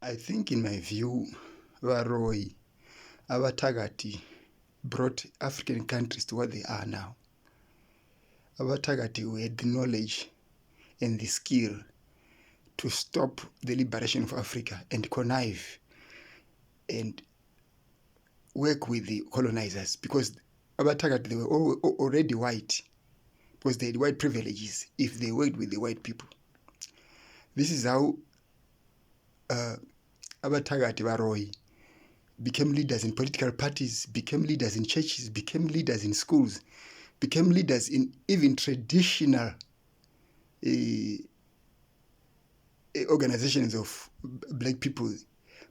I think, in my view, Varoyi, Abathakathi brought African countries to what they are now. Abathakathi, who had the knowledge and the skill to stop the liberation of Africa and connive and work with the colonizers, because Abathakathi, they were already white, because they had white privileges if they worked with the white people. This is how Abathakathi Varoyi became leaders in political parties, became leaders in churches, became leaders in schools, became leaders in even traditional organizations of black people.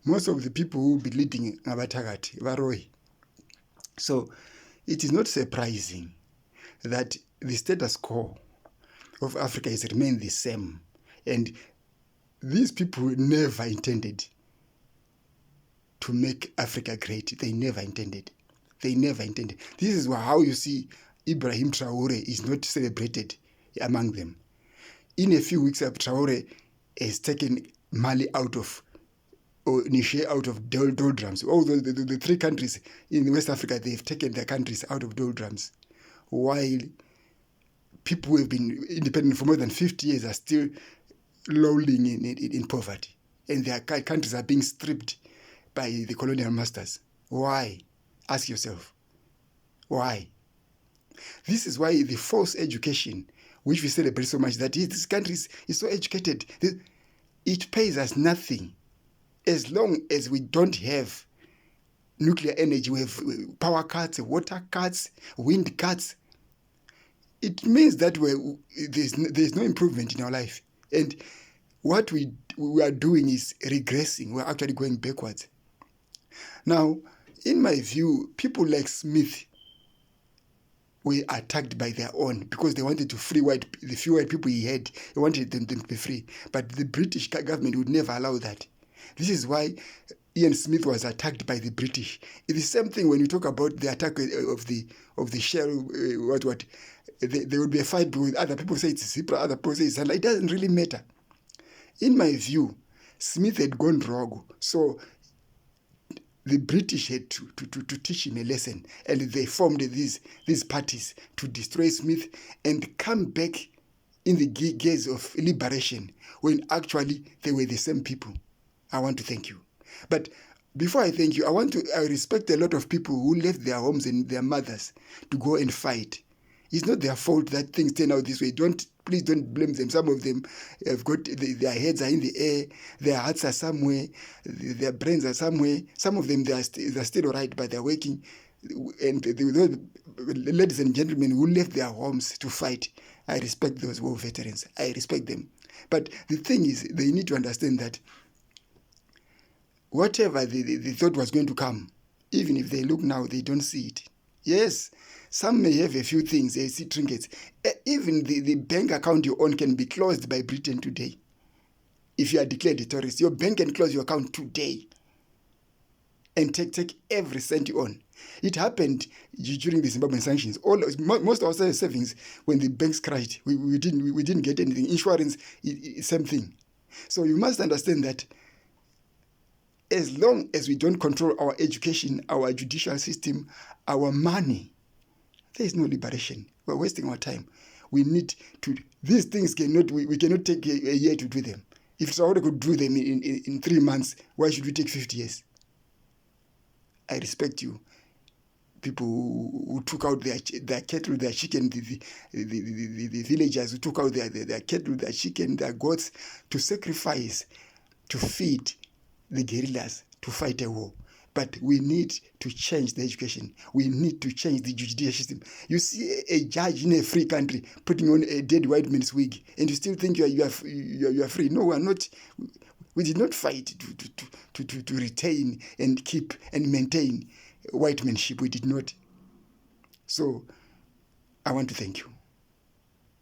Most of the people who will be leading Abathakathi Varoyi. So it is not surprising that the status quo of Africa has remained the same. And these people never intended to make Africa great. They never intended. They never intended. This is how you see Ibrahim Traore is not celebrated among them. In a few weeks, Traore has taken Mali out of, or Niger out of doldrums. All the three countries in West Africa, they've taken their countries out of doldrums, while people who have been independent for more than 50 years are still lolling in poverty, and their countries are being stripped by the colonial masters. Why? Ask yourself. Why? This is why the false education, which we celebrate so much, that this country is so educated, it pays us nothing. As long as we don't have nuclear energy, we have power cuts, water cuts, wind cuts, it means that there's no improvement in our life. And what we are doing is regressing. We're actually going backwards. Now, in my view, people like Smith were attacked by their own because they wanted to free the few white people he had. He wanted them to be free. But the British government would never allow that. This is why Ian Smith was attacked by the British. It's the same thing when you talk about the attack of the shell, there would be a fight with other people say it's Zipra, other people say it's Zala. It doesn't really matter. In my view, Smith had gone wrong. So the British had to teach him a lesson, and they formed these parties to destroy Smith and come back in the gaze of liberation, when actually they were the same people. I want to thank you. But before I thank you, I respect a lot of people who left their homes and their mothers to go and fight. It's not their fault that things turn out this way. Please don't blame them. Some of them have got their heads are in the air, their hearts are somewhere, their brains are somewhere. Some of them they're still all right, but they're working. And the ladies and gentlemen who left their homes to fight, I respect those war veterans. I respect them. But the thing is, they need to understand that whatever they thought was going to come, even if they look now, they don't see it. Yes, some may have a few things, they see trinkets. Even the bank account you own can be closed by Britain today. If you are declared a terrorist, your bank can close your account today and take every cent you own. It happened during the Zimbabwean sanctions. Most of our savings, when the banks crashed, we didn't get anything. Insurance, same thing. So you must understand that as long as we don't control our education, our judicial system, our money, there is no liberation. We're wasting our time. We need to, these things we cannot take a year to do them. If Traore could do them in 3 months, why should we take 50 years? I respect you. People who took out their cattle, their chicken, the villagers who took out their cattle, their chicken, their goats to sacrifice, to feed the guerrillas, to fight a war. But we need to change the education. We need to change the judicial system. You see a judge in a free country putting on a dead white man's wig, and you still think you are free. No, we are not. We did not fight to retain and keep and maintain white manship. We did not. So I want to thank you.